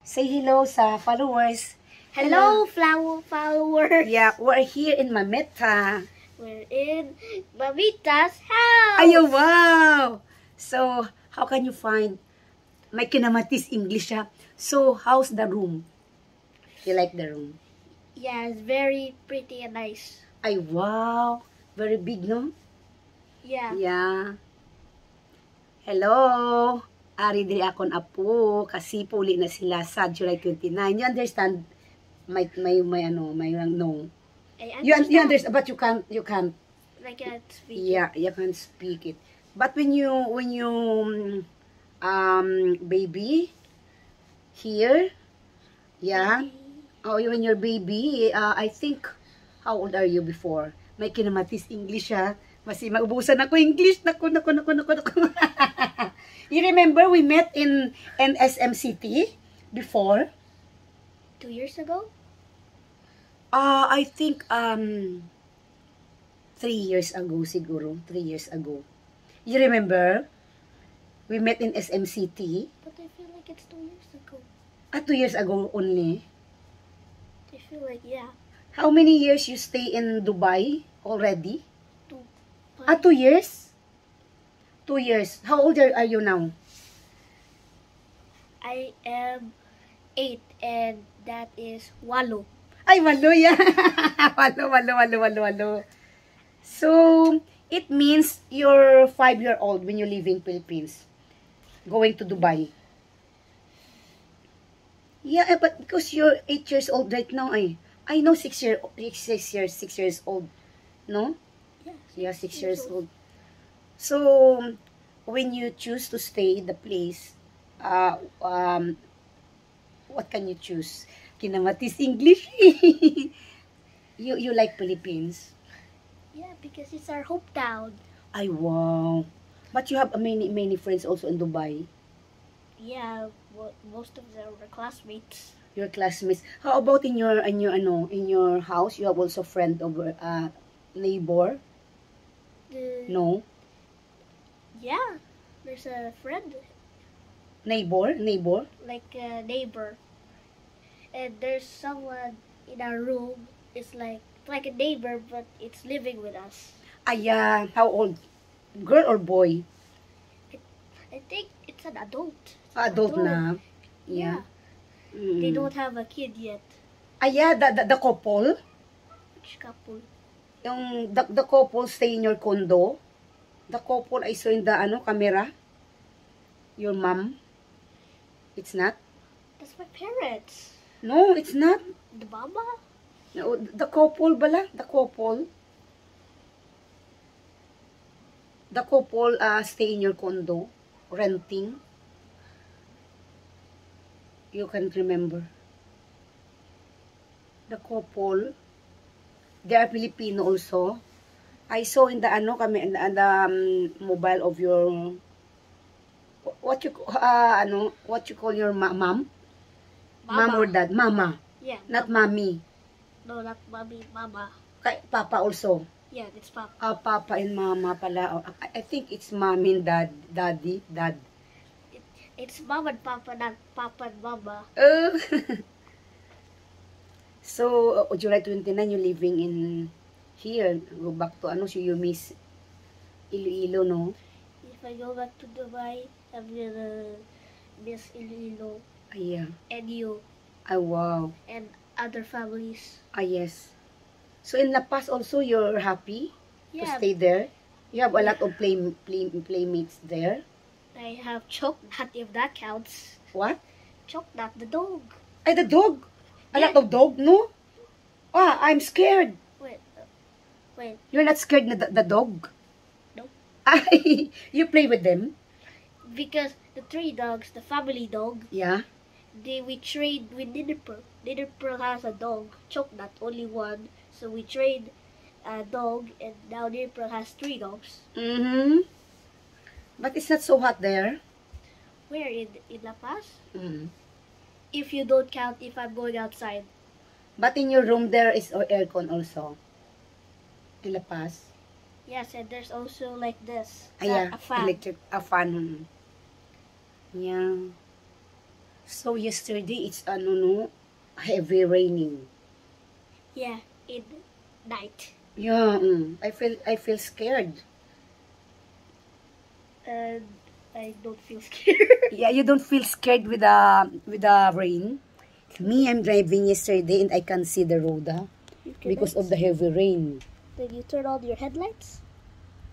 Say hello sa followers. Hello, followers. Yeah, we're here in Mameta. We're in Mamita's house. Ayo, wow! So, how can you find? May kinamatis English siya. So, how's the room? You like the room? Yeah, it's very pretty and nice. Ay, wow! Very big, no? Yeah. Yeah. Hello! Ari diri akon apo kasi puli na sila sa July 29. You understand? May no. You understand, but you can't. I can't speak. Yeah, you can't speak it. But when you baby here, yeah. Oh, when you're baby, I think, how old are you before? May kinamatis English ha. Masi maubusan ako English. Naku. You remember we met in NSMCT before? 2 years ago? I think 3 years ago siguro. 3 years ago. You remember? We met in SMCT. But I feel like it's 2 years ago. 2 years ago only. I feel like, yeah. How many years you stay in Dubai already? 2. 2 years? 2 years. How old are you now? I am 8 and that is Walo. Ay, walo yan. Walo. So, it means you're 5-year-old when you live in Philippines. Going to Dubai. Yeah, but because you're 8 years old right now, I know 6 years old. No? Yeah, 6 years old. So, when you choose to stay in the place, what can you choose? Kinamatis English. You like Philippines? Yeah, because it's our hometown. Ay, wow. But you have many friends also in Dubai. Yeah, most of them are classmates. Your classmates. How about in your house? You have also friend of neighbor? No. Yeah, there's a friend. Neighbor? Like a neighbor. And there's someone in our room. It's like a neighbor, but it's living with us. How old? Girl or boy? I think it's an adult. Adult na. Yeah. They don't have a kid yet. The couple? Which couple? Yung the couple stay in your condo? The couple I saw in the camera? Your mom? It's not? That's my parents. No, it's not. The mama? No, the couple bala? The couple? The couple stay in your condo? Renting? You can't remember. The couple? They are Filipino also. I saw in the mobile of your what you call your mom? Mom or dad? Mama. Yeah. Not mommy. No, not mommy. Mama. Papa also. Yeah, it's Papa. Papa and mama pala. I think it's mommy and dad. Dad. It's mom and Papa, not Papa and Mama. So, July 29, you're living in here. Go back to so you miss Iloilo, no? If I go back to Dubai, I'm gonna miss Iloilo. Yeah. And you. Wow. And other families. Yes. So in La Paz also, you're happy to stay there? You have a lot of playmates there? I have Choknat, if that counts. What? Choknat, the dog. The dog? A lot of dog, no? I'm scared. Wait. You're not scared na the dog? No. You play with them? Because the 3 dogs, the family dog, yeah, we trade with Nidipur. Nidipur has a dog, Choknat, only one. So we trade a dog, and now Nidipur has 3 dogs. But it's not so hot there. Where? In La Paz? If you don't count if I'm going outside. But in your room there is aircon also. In La Paz. Yes, and there's also like this. A fan. Electric, a fan. Yeah. So yesterday it's no heavy raining. Yeah, in night. Yeah, I feel scared. And I don't feel scared. Yeah, you don't feel scared with the rain. Me, I'm driving yesterday and I can see the road because of the heavy rain. Then you turn on your headlights?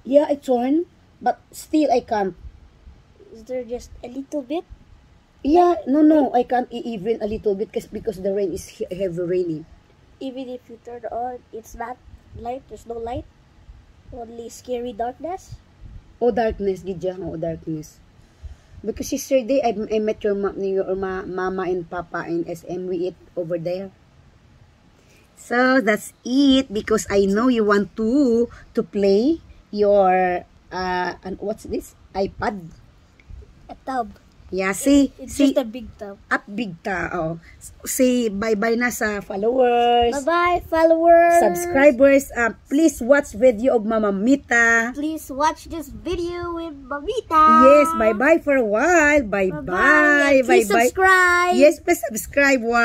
Yeah, I turn, but still I can't. Is there just a little bit? Yeah, no, I can't even a little bit because the rain is heavy raining. Even if you turn on, it's not light, there's no light. Only scary darkness. Oh, darkness, Gidya. Oh, darkness. Because yesterday, I met your mama and papa in SM. We eat over there. So, that's it. Because I know you want to play your, and what's this? iPad. A tub. Yeah, see? It's see, just a big tub. Up big tao. Say bye-bye na sa followers. Bye-bye, followers. Subscribers. Please watch video of Mama Mita. Please watch this video with Mamita. Yes, bye-bye for a while. Bye-bye. Please subscribe. Yes, please subscribe. Wow.